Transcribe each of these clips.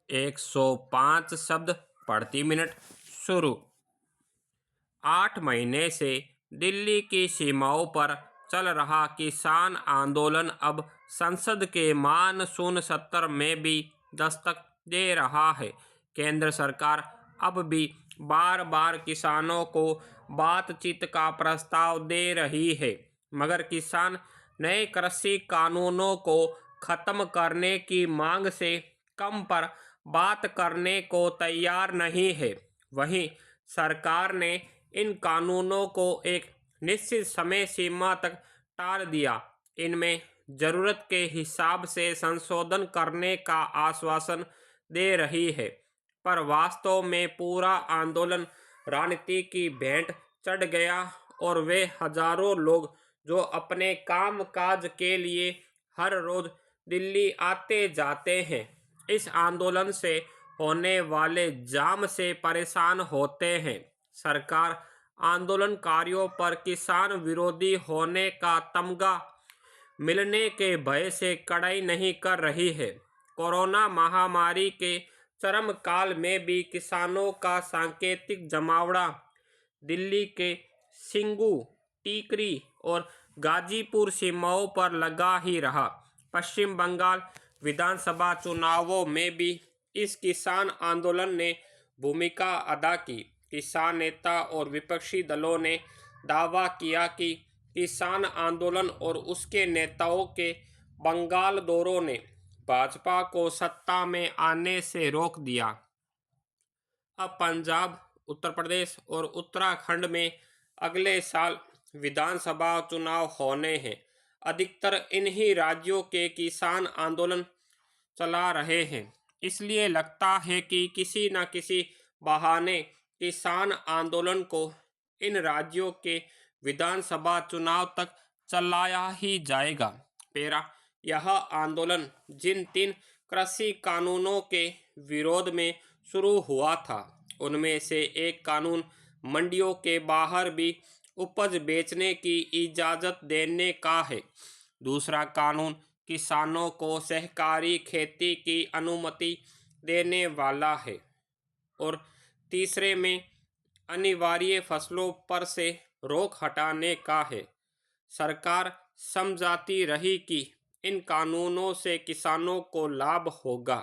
105 शब्द प्रति मिनट शुरू। 8 महीने से दिल्ली की सीमाओं पर चल रहा किसान आंदोलन अब संसद के मानसून सत्र में भी दस्तक दे रहा है। केंद्र सरकार अब भी बार बार किसानों को बातचीत का प्रस्ताव दे रही है, मगर किसान नए कृषि कानूनों को खत्म करने की मांग से कम पर बात करने को तैयार नहीं है। वहीं सरकार ने इन कानूनों को एक निश्चित समय सीमा तक टाल दिया। इनमें जरूरत के हिसाब से संशोधन करने का आश्वासन दे रही है, पर वास्तव में पूरा आंदोलन राजनीति की भेंट चढ़ गया और वे हजारों लोग जो अपने काम काज के लिए हर रोज दिल्ली आते जाते हैं, इस आंदोलन से होने वाले जाम से परेशान होते हैं। सरकार आंदोलनकारियों पर किसान विरोधी होने का तमगा मिलने के भय से कड़ाई नहीं कर रही है। कोरोना महामारी के चरम काल में भी किसानों का सांकेतिक जमावड़ा दिल्ली के सिंगू, टीकरी और गाजीपुर सीमाओं पर लगा ही रहा। पश्चिम बंगाल विधानसभा चुनावों में भी इस किसान आंदोलन ने भूमिका अदा की। किसान नेता और विपक्षी दलों ने दावा किया कि किसान आंदोलन और उसके नेताओं के बंगाल दौरों ने भाजपा को सत्ता में आने से रोक दिया। अब पंजाब, उत्तर प्रदेश और उत्तराखंड में अगले साल विधानसभा चुनाव होने हैं। अधिकतर इन्हीं राज्यों के किसान आंदोलन चला रहे हैं, इसलिए लगता है कि किसी न किसी बहाने किसान आंदोलन को इन राज्यों के विधानसभा चुनाव तक चलाया ही जाएगा। पेरा यह आंदोलन जिन 3 कृषि कानूनों के विरोध में शुरू हुआ था, उनमें से एक कानून मंडियों के बाहर भी उपज बेचने की इजाज़त देने का है। दूसरा कानून किसानों को सहकारी खेती की अनुमति देने वाला है और तीसरे में अनिवार्य फसलों पर से रोक हटाने का है। सरकार समझाती रही कि इन कानूनों से किसानों को लाभ होगा,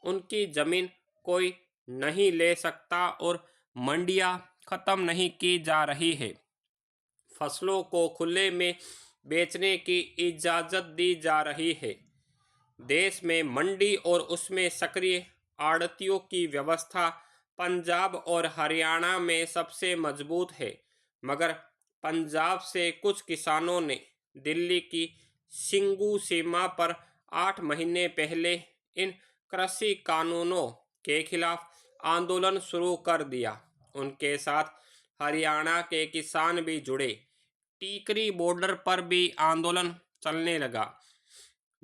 उनकी जमीन कोई नहीं ले सकता और मंडियां खत्म नहीं की जा रही है। फसलों को खुले में बेचने की इजाज़त दी जा रही है। देश में मंडी और उसमें सक्रिय आड़तियों की व्यवस्था पंजाब और हरियाणा में सबसे मजबूत है, मगर पंजाब से कुछ किसानों ने दिल्ली की सिंगू सीमा पर 8 महीने पहले इन कृषि कानूनों के खिलाफ आंदोलन शुरू कर दिया। उनके साथ हरियाणा के किसान भी जुड़े। टीकरी बॉर्डर पर भी आंदोलन चलने लगा।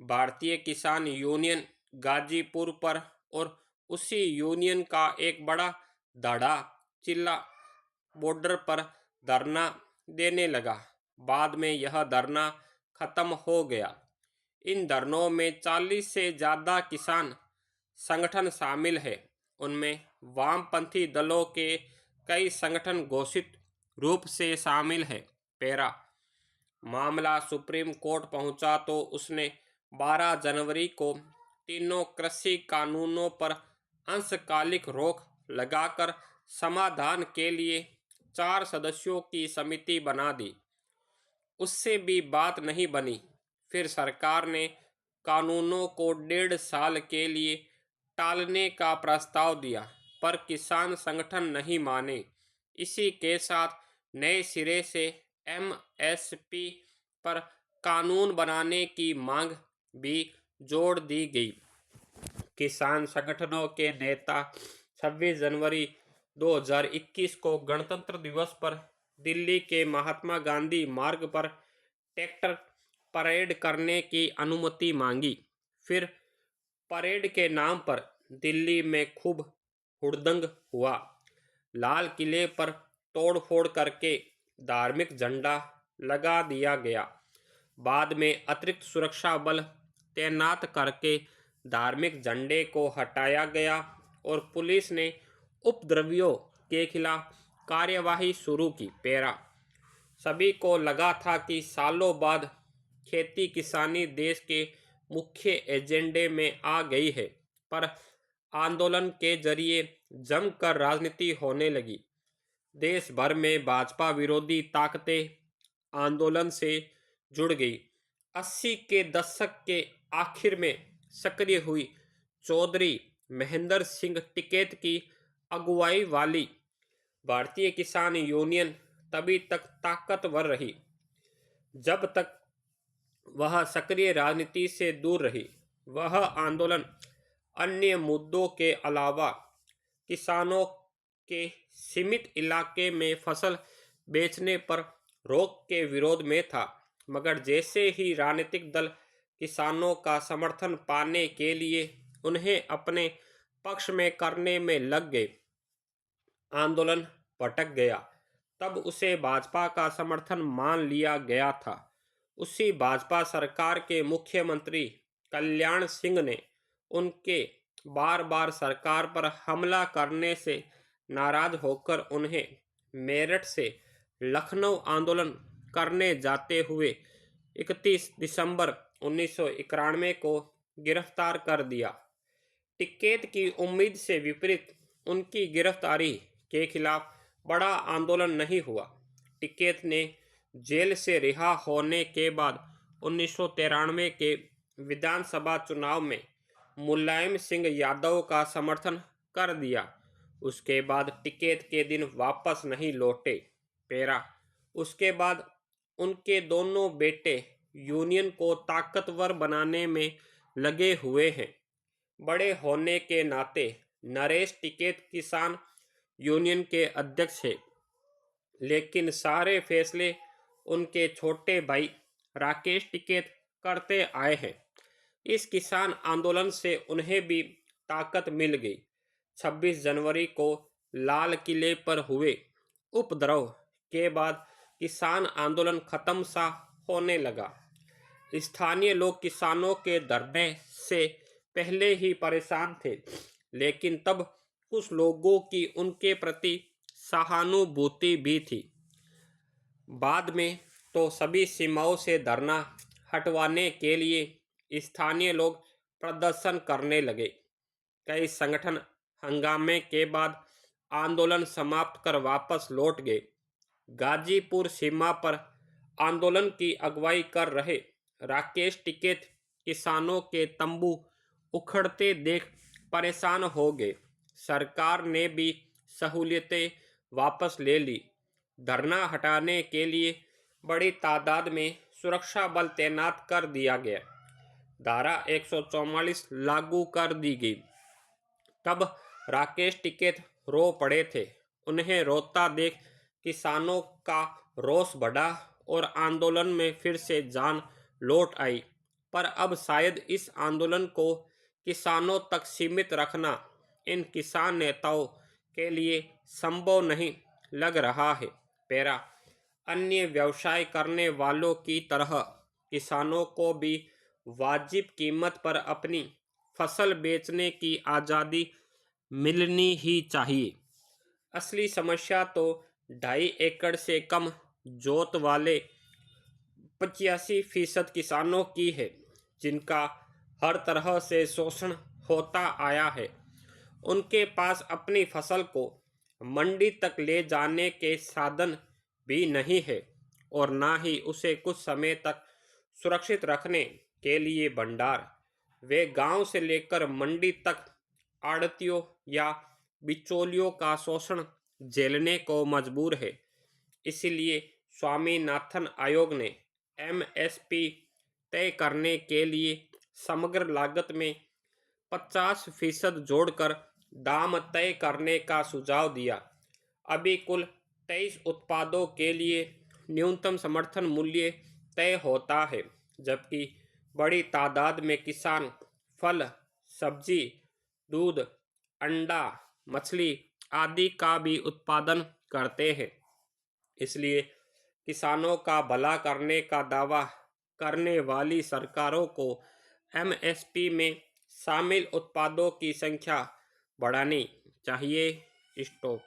भारतीय किसान यूनियन गाजीपुर पर और उसी यूनियन का एक बड़ा धड़ा चिल्ला बॉर्डर पर धरना देने लगा। बाद में यह धरना खत्म हो गया। इन धरनों में 40 से ज़्यादा किसान संगठन शामिल है। उनमें वामपंथी दलों के कई संगठन घोषित रूप से शामिल है। पेरा मामला सुप्रीम कोर्ट पहुंचा तो उसने 12 जनवरी को तीनों कृषि कानूनों पर अंशकालिक रोक लगाकर समाधान के लिए 4 सदस्यों की समिति बना दी। उससे भी बात नहीं बनी। फिर सरकार ने कानूनों को 1.5 साल के लिए टालने का प्रस्ताव दिया, पर किसान संगठन नहीं माने। इसी के साथ नए सिरे से एमएसपी पर कानून बनाने की मांग भी जोड़ दी गई। किसान संगठनों के नेता 26 जनवरी 2021 को गणतंत्र दिवस पर दिल्ली के महात्मा गांधी मार्ग पर ट्रैक्टर परेड करने की अनुमति मांगी। फिर परेड के नाम पर दिल्ली में खूब हुड़दंग हुआ। लाल किले पर तोड़फोड़ करके धार्मिक झंडा लगा दिया गया। बाद में अतिरिक्त सुरक्षा बल तैनात करके धार्मिक झंडे को हटाया गया और पुलिस ने उपद्रवियों के खिलाफ कार्यवाही शुरू की। पैरा सभी को लगा था कि सालों बाद खेती किसानी देश के मुख्य एजेंडे में आ गई है, पर आंदोलन के जरिए जमकर राजनीति होने लगी। देश भर में भाजपा विरोधी ताकतें आंदोलन से जुड़ गई। 80 के दशक के आखिर में सक्रिय हुई चौधरी महेंद्र सिंह टिकैत की अगुवाई वाली भारतीय किसान यूनियन तभी तक ताकतवर रही जब तक वह सक्रिय राजनीति से दूर रही। वह आंदोलन अन्य मुद्दों के अलावा किसानों के सीमित इलाके में फसल बेचने पर रोक के विरोध में था, मगर जैसे ही राजनीतिक दल किसानों का समर्थन पाने के लिए उन्हें अपने पक्ष में करने में लग गए, आंदोलन भटक गया। तब उसे भाजपा का समर्थन मान लिया गया था। उसी भाजपा सरकार के मुख्यमंत्री कल्याण सिंह ने उनके बार बार सरकार पर हमला करने से नाराज होकर उन्हें मेरठ से लखनऊ आंदोलन करने जाते हुए 31 दिसंबर 1991 को गिरफ्तार कर दिया। टिकैत की उम्मीद से विपरीत उनकी गिरफ्तारी के खिलाफ बड़ा आंदोलन नहीं हुआ। टिकैत ने जेल से रिहा होने के बाद 1993 के विधानसभा चुनाव में मुलायम सिंह यादव का समर्थन कर दिया। उसके बाद टिकैत के दिन वापस नहीं लौटे। पैरा उसके बाद उनके दोनों बेटे यूनियन को ताकतवर बनाने में लगे हुए हैं। बड़े होने के नाते नरेश टिकैत किसान यूनियन के अध्यक्ष हैं, लेकिन सारे फैसले उनके छोटे भाई राकेश टिकैत करते आए हैं। इस किसान आंदोलन से उन्हें भी ताकत मिल गई। 26 जनवरी को लाल किले पर हुए उपद्रव के बाद किसान आंदोलन खत्म सा होने लगा। स्थानीय लोग किसानों के धरने से पहले ही परेशान थे, लेकिन तब कुछ लोगों की उनके प्रति सहानुभूति भी थी। बाद में तो सभी सीमाओं से धरना हटवाने के लिए स्थानीय लोग प्रदर्शन करने लगे। कई संगठन हंगामे के बाद आंदोलन समाप्त कर वापस लौट गए। गाजीपुर सीमा पर आंदोलन की अगुवाई कर रहे राकेश टिकैत किसानों के तंबू उखड़ते देख परेशान हो गए। सरकार ने भी सहूलियतें वापस ले ली। धरना हटाने के लिए बड़ी तादाद में सुरक्षा बल तैनात कर दिया गया। धारा 144 लागू कर दी गई। तब राकेश टिकैत रो पड़े थे। उन्हें रोता देख किसानों का रोष बढ़ा और आंदोलन में फिर से जान लौट आई। पर अब शायद इस आंदोलन को किसानों तक सीमित रखना इन किसान नेताओं के लिए संभव नहीं लग रहा है। पैरा अन्य व्यवसाय करने वालों की तरह किसानों को भी वाजिब कीमत पर अपनी फसल बेचने की आज़ादी मिलनी ही चाहिए। असली समस्या तो 2.5 एकड़ से कम जोत वाले 85% किसानों की है, जिनका हर तरह से शोषण होता आया है। उनके पास अपनी फसल को मंडी तक ले जाने के साधन भी नहीं है और ना ही उसे कुछ समय तक सुरक्षित रखने के लिए भंडार। वे गांव से लेकर मंडी तक आड़तियों या बिचौलियों का शोषण झेलने को मजबूर है। इसलिए स्वामीनाथन आयोग ने एमएसपी तय करने के लिए समग्र लागत में 50% जोड़कर दाम तय करने का सुझाव दिया। अभी कुल 23 उत्पादों के लिए न्यूनतम समर्थन मूल्य तय होता है, जबकि बड़ी तादाद में किसान फल, सब्जी, दूध, अंडा, मछली आदि का भी उत्पादन करते हैं। इसलिए किसानों का भला करने का दावा करने वाली सरकारों को एमएसपी में शामिल उत्पादों की संख्या बढ़ानी चाहिए। स्टॉप।